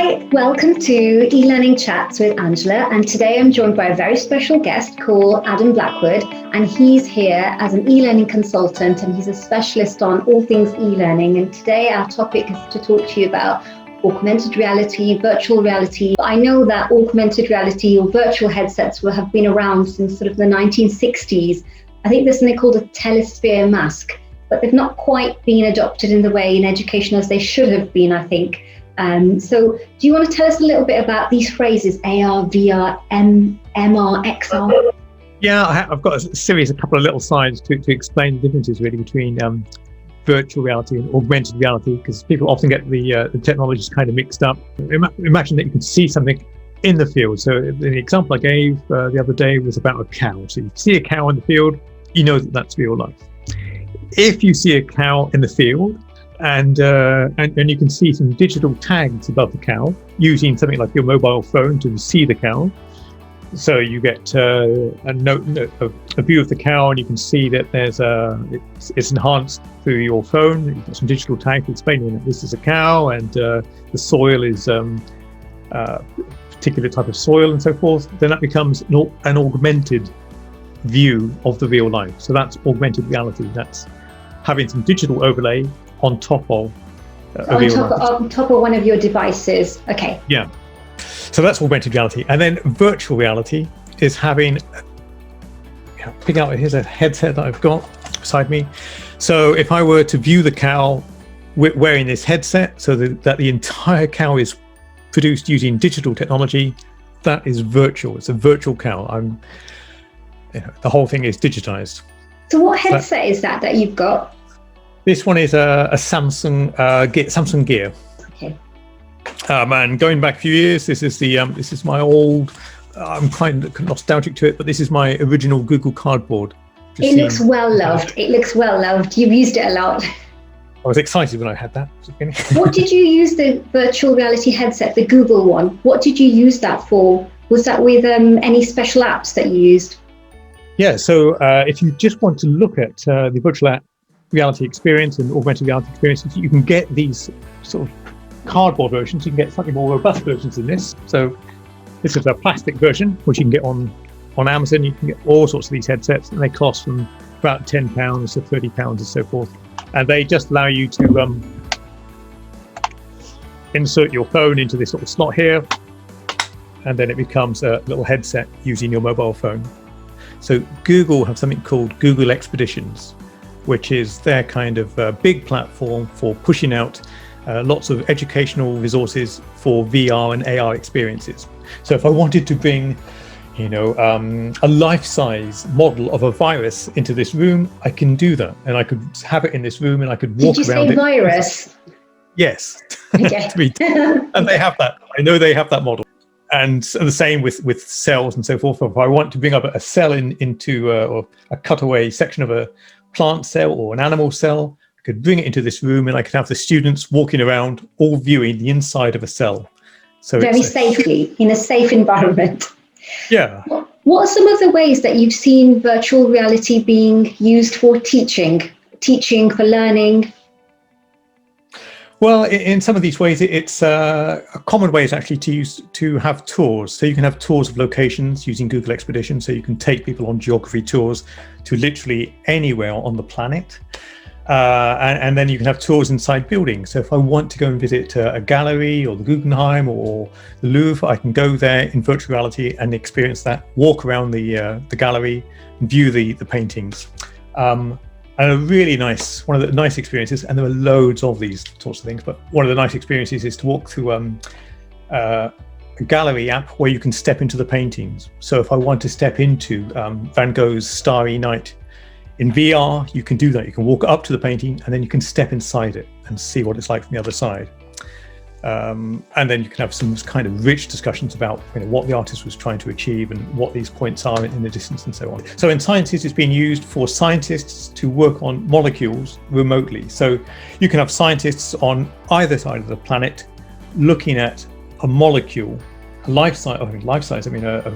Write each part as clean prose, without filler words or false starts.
Hi, welcome to e-learning chats with Angela, and today I'm joined by a very special guest called Adam Blackwood, and he's here as an e-learning consultant, and he's a specialist on all things e-learning. And today our topic is to talk to you about augmented reality, virtual reality. I know that augmented reality or virtual headsets have been around since sort of the 1960s. I think there's something called a telesphere mask, but they've not quite been adopted in the way in education as they should have been, I think. So do you want to tell us a little bit about these phrases, AR, VR, MR, XR? Yeah, I've got a couple of little slides to explain the differences really between virtual reality and augmented reality, because people often get the technologies kind of mixed up. Imagine that you can see something in the field. So the example I gave the other day was about a cow. So you see a cow in the field, you know that that's real life. If you see a cow in the field, and you can see some digital tags above the cow using something like your mobile phone to see the cow. So you get a view of the cow, and you can see that it's enhanced through your phone. You've got some digital tags explaining that this is a cow, and the soil is a particular type of soil and so forth. Then that becomes an augmented view of the real life. So that's augmented reality. That's having some digital overlay on top of on top of one of your devices. Okay. Yeah. So that's augmented reality. And then virtual reality is having, here's a headset that I've got beside me. So if I were to view the cow wearing this headset, so that the entire cow is produced using digital technology, that is virtual. It's a virtual cow. The whole thing is digitized. So what headset is that you've got? This one is a Samsung Gear. Okay. And going back a few years, this is my old. I'm kind of nostalgic to it, but this is my original Google Cardboard. It looks well loved. You've used it a lot. I was excited when I had that. What did you use the virtual reality headset, the Google one? What did you use that for? Was that with any special apps that you used? Yeah. So if you just want to look at the virtual reality experience and augmented reality experiences, you can get these sort of cardboard versions. You can get slightly more robust versions than this. So this is a plastic version, which you can get on Amazon. You can get all sorts of these headsets, and they cost from about £10 to £30 and so forth. And they just allow you to insert your phone into this little slot here, and then it becomes a little headset using your mobile phone. So Google have something called Google Expeditions, which is their kind of big platform for pushing out lots of educational resources for VR and AR experiences. So if I wanted to bring, a life-size model of a virus into this room, I can do that, and I could have it in this room, and I could walk around it. Did you say virus? Yes. Okay. And they have that. I know they have that model. And the same with cells and so forth. If I want to bring up a cell into or a cutaway section of a plant cell or an animal cell, I could bring it into this room, and I could have the students walking around all viewing the inside of a cell. So very safely, in a safe environment. Yeah. What are some of the ways that you've seen virtual reality being used for teaching for learning? Well, in some of these ways, it's a common way is actually to have tours. So you can have tours of locations using Google Expeditions. So you can take people on geography tours to literally anywhere on the planet. And then you can have tours inside buildings. So if I want to go and visit a gallery or the Guggenheim or the Louvre, I can go there in virtual reality and experience that, walk around the gallery and view the paintings. And one of the nice experiences, and there are loads of these sorts of things, but one of the nice experiences is to walk through a gallery app where you can step into the paintings. So if I want to step into Van Gogh's Starry Night in VR, you can do that. You can walk up to the painting, and then you can step inside it and see what it's like from the other side. And then you can have some kind of rich discussions about what the artist was trying to achieve and what these points are in the distance and so on. So in sciences, it's been used for scientists to work on molecules remotely. So you can have scientists on either side of the planet looking at a molecule, a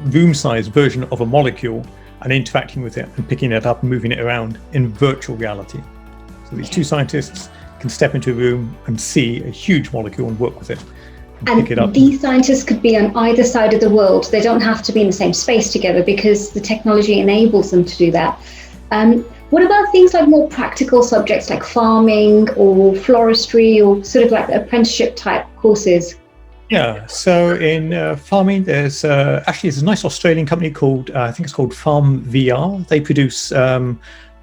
room-sized version of a molecule, and interacting with it and picking it up and moving it around in virtual reality. So these two scientists can step into a room and see a huge molecule and work with it pick it up. And these scientists could be on either side of the world. They don't have to be in the same space together because the technology enables them to do that. What about things like more practical subjects like farming or floristry or sort of like apprenticeship type courses? Yeah, so in farming, there's actually there's a nice Australian company called, I think it's called Farm VR. They produce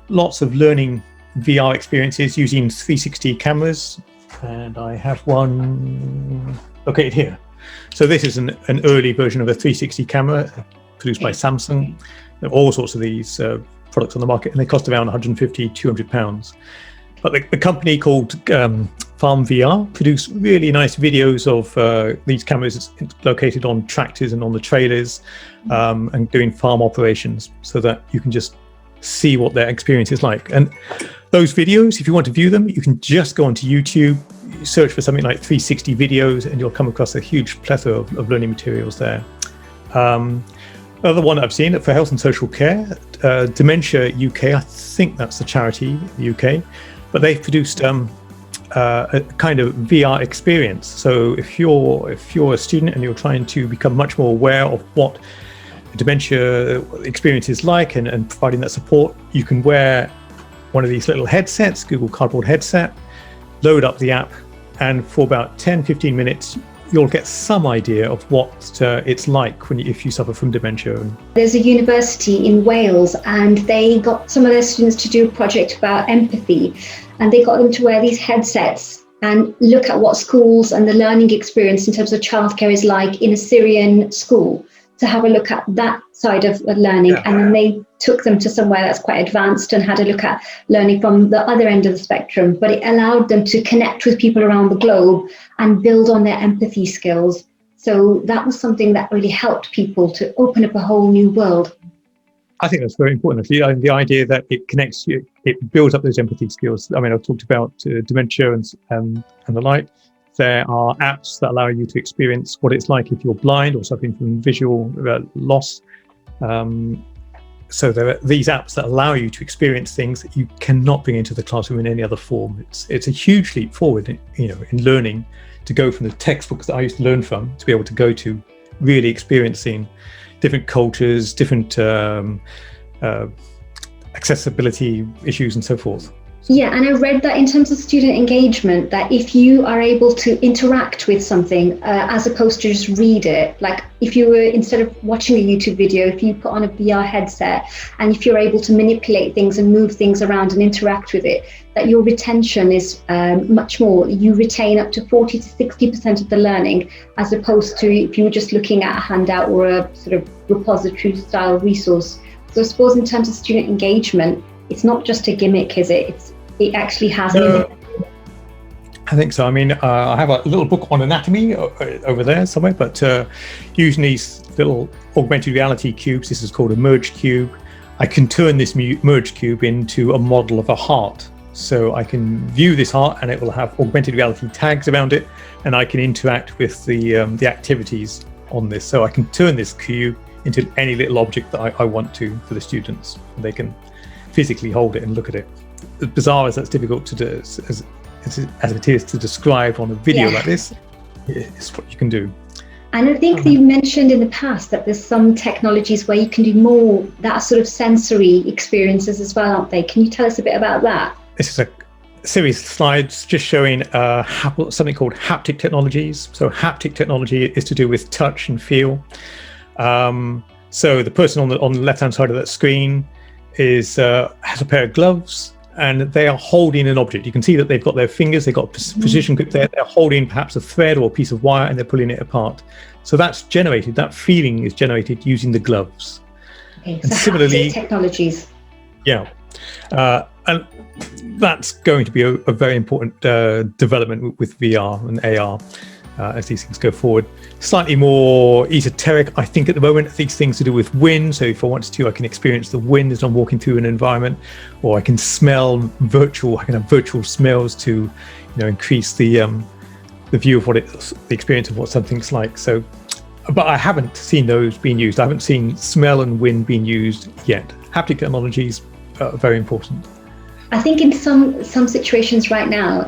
lots of learning VR experiences using 360 cameras. And I have one located here. So this is an early version of a 360 camera produced by Samsung. There are all sorts of these products on the market, and they cost around 150, 200 pounds. But the company called Farm VR produce really nice videos of these cameras located on tractors and on the trailers and doing farm operations so that you can just see what their experience is like. And those videos, if you want to view them, you can just go onto YouTube, search for something like 360 videos, and you'll come across a huge plethora of learning materials there. Another one I've seen for health and social care, Dementia UK, I think that's the charity in the UK, but they've produced a kind of VR experience. So if you're a student and you're trying to become much more aware of what dementia experience is like and providing that support, you can wear one of these little headsets, Google Cardboard headset, load up the app, and for about 10-15 minutes you'll get some idea of what it's like if you suffer from dementia. There's a university in Wales, and they got some of their students to do a project about empathy, and they got them to wear these headsets and look at what schools and the learning experience in terms of childcare is like in a Syrian school, to have a look at that side of learning. And then they took them to somewhere that's quite advanced and had a look at learning from the other end of the spectrum. But it allowed them to connect with people around the globe and build on their empathy skills. So that was something that really helped people to open up a whole new world. I think that's very important. The idea that it connects you, it builds up those empathy skills. I mean, I've talked about dementia and the like. There are apps that allow you to experience what it's like if you're blind or suffering from visual loss. So there are these apps that allow you to experience things that you cannot bring into the classroom in any other form. It's a huge leap forward, in learning, to go from the textbooks that I used to learn from to be able to go to really experiencing different cultures, different accessibility issues, and so forth. Yeah, and I read that in terms of student engagement, that if you are able to interact with something as opposed to just read it, like if you were, instead of watching a YouTube video, if you put on a VR headset and if you're able to manipulate things and move things around and interact with it, that your retention is much more. You retain up to 40 to 60% of the learning, as opposed to if you were just looking at a handout or a sort of repository style resource. So I suppose in terms of student engagement, it's not just a gimmick, is it? It actually has an I think so. I mean, I have a little book on anatomy over there somewhere, but using these little augmented reality cubes, this is called a merge cube. I can turn this merge cube into a model of a heart. So I can view this heart and it will have augmented reality tags around it, and I can interact with the activities on this. So I can turn this cube into any little object that I want to for the students. They can physically hold it and look at it. As bizarre as that's difficult to do, as it is to describe on a video like this, it's what you can do. And I think that you mentioned in the past that there's some technologies where you can do more that sort of sensory experiences as well, aren't they? Can you tell us a bit about that? This is a series of slides just showing something called haptic technologies. So haptic technology is to do with touch and feel. So the person on the left-hand side of that screen has a pair of gloves, and they are holding an object. You can see that they've got their fingers, they've got precision grip there, they're holding perhaps a thread or a piece of wire, and they're pulling it apart. So that's generated, that feeling is generated using the gloves. Okay, and so similarly, technologies. Yeah. And that's going to be a very important development with VR and AR as these things go forward. Slightly more esoteric, I think, at the moment, these things to do with wind. So if I wanted to, I can experience the wind as I'm walking through an environment, or I can smell I can have virtual smells to, increase the view of the experience of what something's like. So, but I haven't seen those being used. I haven't seen smell and wind being used yet. Haptic technologies are very important. I think in some situations right now,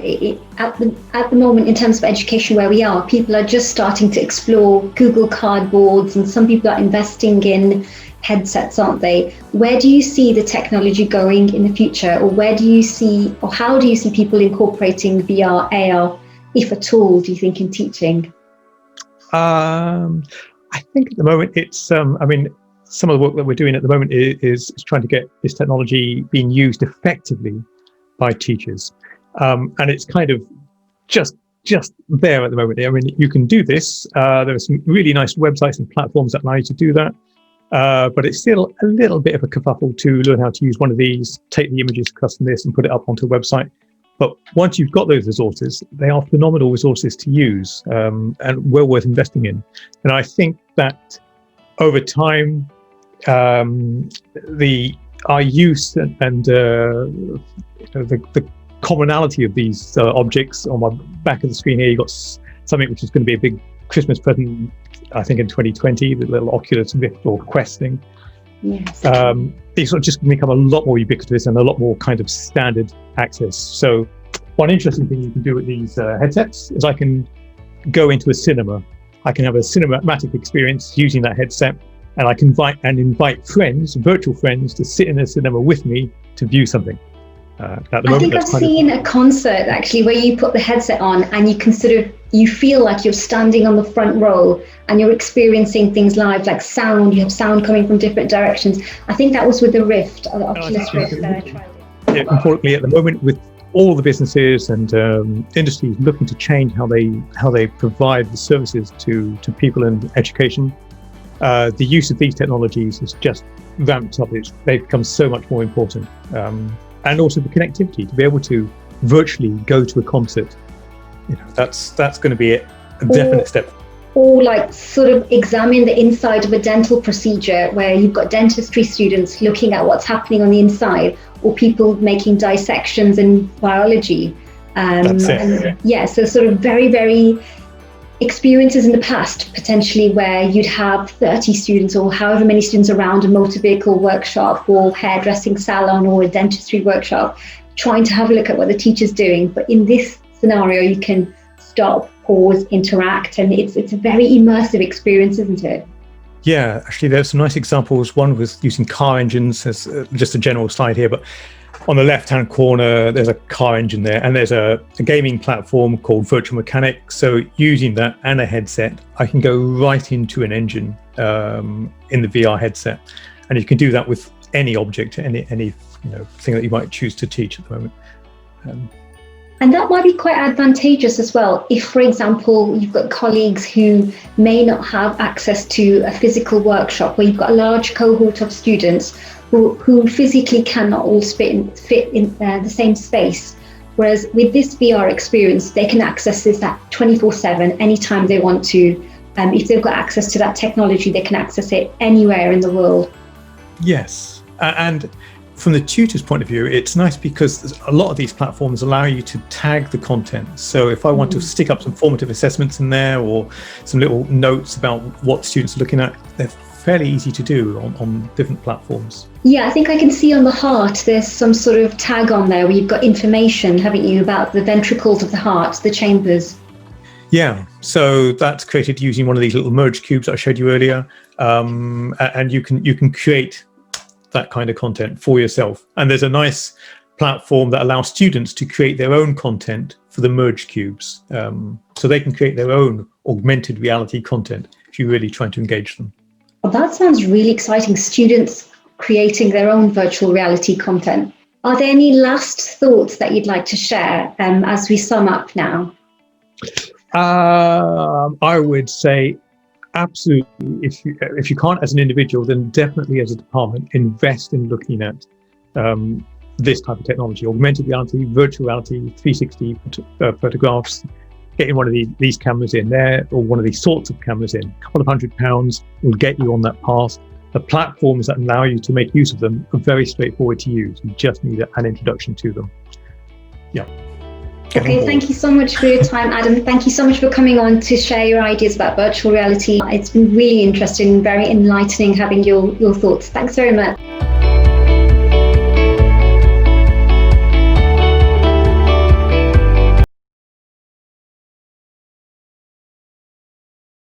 at the moment, in terms of education where we are, people are just starting to explore Google Cardboards, and some people are investing in headsets, aren't they? Where do you see the technology going in the future, or how do you see people incorporating VR, AR, if at all, do you think, in teaching? I think at the moment it's, some of the work that we're doing at the moment is trying to get this technology being used effectively by teachers. And it's kind of just there at the moment. I mean, you can do this. There are some really nice websites and platforms that allow you to do that. But it's still a little bit of a kerfuffle to learn how to use one of these, take the images, custom this, and put it up onto a website. But once you've got those resources, they are phenomenal resources to use, and well worth investing in. And I think that over time, our use and the commonality of these objects. On my back of the screen here, you've got something which is going to be a big Christmas present, I think in 2020, the little Oculus Rift or Quest thing. Yes. These sort of just become a lot more ubiquitous and a lot more kind of standard access. So one interesting thing you can do with these headsets is I can go into a cinema. I can have a cinematic experience using that headset, and I can invite friends, virtual friends, to sit in a cinema with me to view something. I think I've seen a concert actually where you put the headset on and you feel like you're standing on the front row and you're experiencing things live, like sound. You have sound coming from different directions. I think that was with the Rift, the Oculus Rift. Importantly, at the moment, with all the businesses and industries looking to change how they provide the services to people in education, the use of these technologies has just ramped up. They've become so much more important. And also the connectivity, to be able to virtually go to a concert, that's going to be a definite step. Or like sort of examine the inside of a dental procedure, where you've got dentistry students looking at what's happening on the inside, or people making dissections in biology. That's it. Yeah, so sort of very, very experiences in the past, potentially, where you'd have 30 students or however many students around a motor vehicle workshop or hairdressing salon or a dentistry workshop, trying to have a look at what the teacher's doing. But in this scenario, you can stop, pause, interact, and it's a very immersive experience, isn't it? Yeah, actually, there's some nice examples. One was using car engines as just a general slide here, but on the left-hand corner, there's a car engine there, and there's a gaming platform called Virtual Mechanics. So using that and a headset, I can go right into an engine in the VR headset, and you can do that with any object, any thing that you might choose to teach at the moment. And that might be quite advantageous as well. If, for example, you've got colleagues who may not have access to a physical workshop, where you've got a large cohort of students who physically cannot all fit in the same space. Whereas with this VR experience, they can access this at 24/7, anytime they want to. If they've got access to that technology, they can access it anywhere in the world. Yes, and from the tutor's point of view, it's nice because a lot of these platforms allow you to tag the content. So if I want to stick up some formative assessments in there, or some little notes about what students are looking at, they're fairly easy to do on different platforms. Yeah, I think I can see on the heart, there's some sort of tag on there where you've got information, haven't you, about the ventricles of the heart, the chambers. Yeah, so that's created using one of these little merge cubes that I showed you earlier. And you can create that kind of content for yourself. And there's a nice platform that allows students to create their own content for the merge cubes. So they can create their own augmented reality content if you're really trying to engage them. Well, that sounds really exciting. Students creating their own virtual reality content. Are there any last thoughts that you'd like to share as we sum up now? I would say absolutely. If you can't as an individual, then definitely as a department, invest in looking at this type of technology: augmented reality, virtual reality, 360 photographs. Getting one of these cameras in there, or one of these sorts of cameras in, a couple of £100 will get you on that path. The platforms that allow you to make use of them are very straightforward to use. You just need an introduction to them. Yeah. Okay, thank you so much for your time, Adam. Thank you so much for coming on to share your ideas about virtual reality. It's been really interesting, very enlightening having your thoughts. Thanks very much.